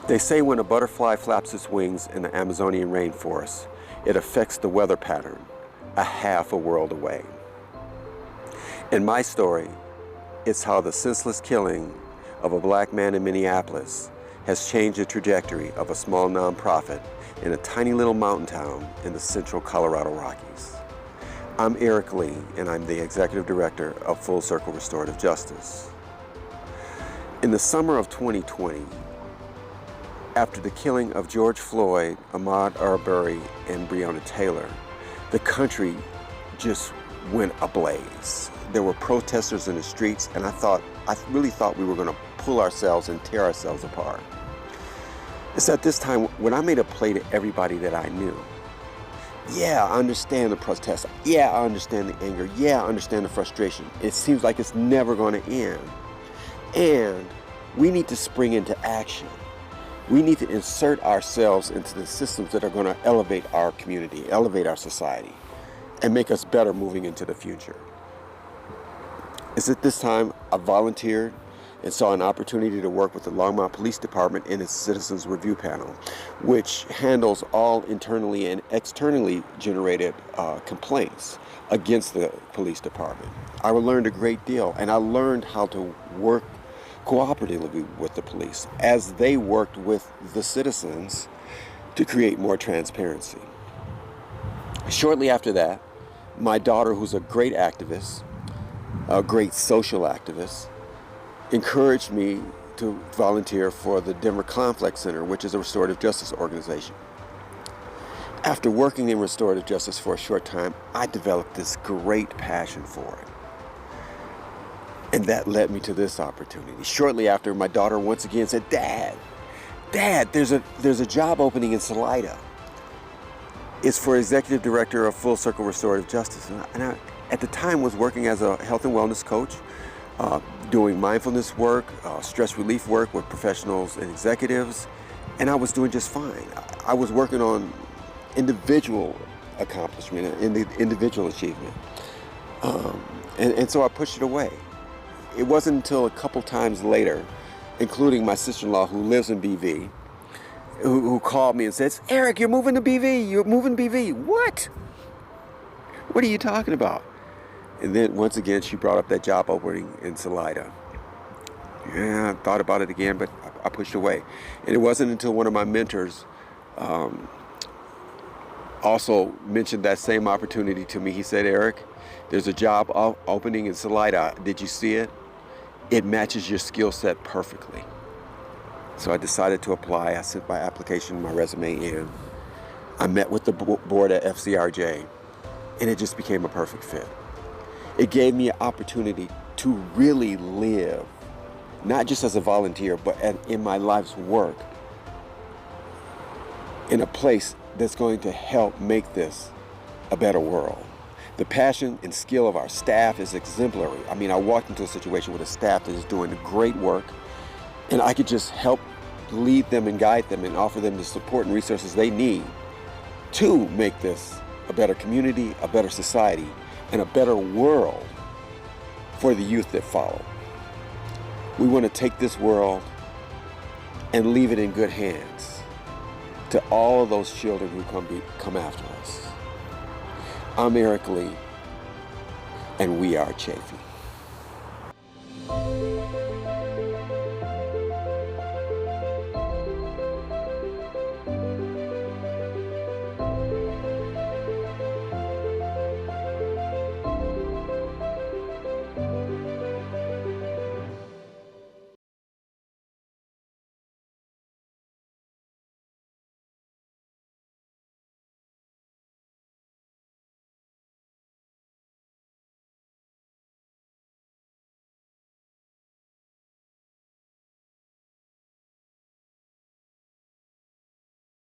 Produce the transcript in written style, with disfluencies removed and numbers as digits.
They say when a butterfly flaps its wings in the Amazonian rainforest, it affects the weather pattern a half a world away. In my story, it's how the senseless killing of a black man in Minneapolis has changed the trajectory of a small nonprofit in a tiny little mountain town in the central Colorado Rockies. I'm Eric Lee, and I'm the Executive Director of Full Circle Restorative Justice. In the summer of 2020, after the killing of George Floyd, Ahmaud Arbery, and Breonna Taylor, the country just went ablaze. There were protesters in the streets, and I really thought we were going to pull ourselves and tear ourselves apart. It's at this time when I made a play to everybody that I knew. Yeah, I understand the protest. Yeah, I understand the anger. Yeah, I understand the frustration. It seems like it's never going to end. And we need to spring into action. We need to insert ourselves into the systems that are going to elevate our community, elevate our society, and make us better moving into the future. It's at this time I volunteered and saw an opportunity to work with the Longmont Police Department in its Citizens Review Panel, which handles all internally and externally generated complaints against the police department. I learned a great deal, and I learned how to work cooperatively with the police as they worked with the citizens to create more transparency. Shortly after that, my daughter, who's a great activist, a great social activist, encouraged me to volunteer for the Denver Conflict Center, which is a restorative justice organization. After working in restorative justice for a short time, I developed this great passion for it. And that led me to this opportunity. Shortly after, my daughter once again said, Dad, there's a job opening in Salida. It's for Executive Director of Full Circle Restorative Justice. And I at the time was working as a health and wellness coach, doing mindfulness work, stress relief work with professionals and executives, and I was doing just fine. I was working on individual accomplishment, individual achievement, and so I pushed it away. It wasn't until a couple times later, including my sister-in-law who lives in BV, who called me and said, Eric, you're moving to BV, you're moving to BV. What? What are you talking about? And then once again, she brought up that job opening in Salida. Yeah, I thought about it again, but I pushed away. And it wasn't until one of my mentors also mentioned that same opportunity to me. He said, Eric, there's a job opening in Salida. Did you see it? It matches your skill set perfectly. So I decided to apply. I sent my application, my resume in. I met with the board at FCRJ, and it just became a perfect fit. It gave me an opportunity to really live, not just as a volunteer, but in my life's work, in a place that's going to help make this a better world. The passion and skill of our staff is exemplary. I mean, I walked into a situation with a staff that is doing great work, and I could just help lead them and guide them and offer them the support and resources they need to make this a better community, a better society, and a better world for the youth that follow. We want to take this world and leave it in good hands to all of those children who come after us. I'm Eric Lee, and we are Chaffee.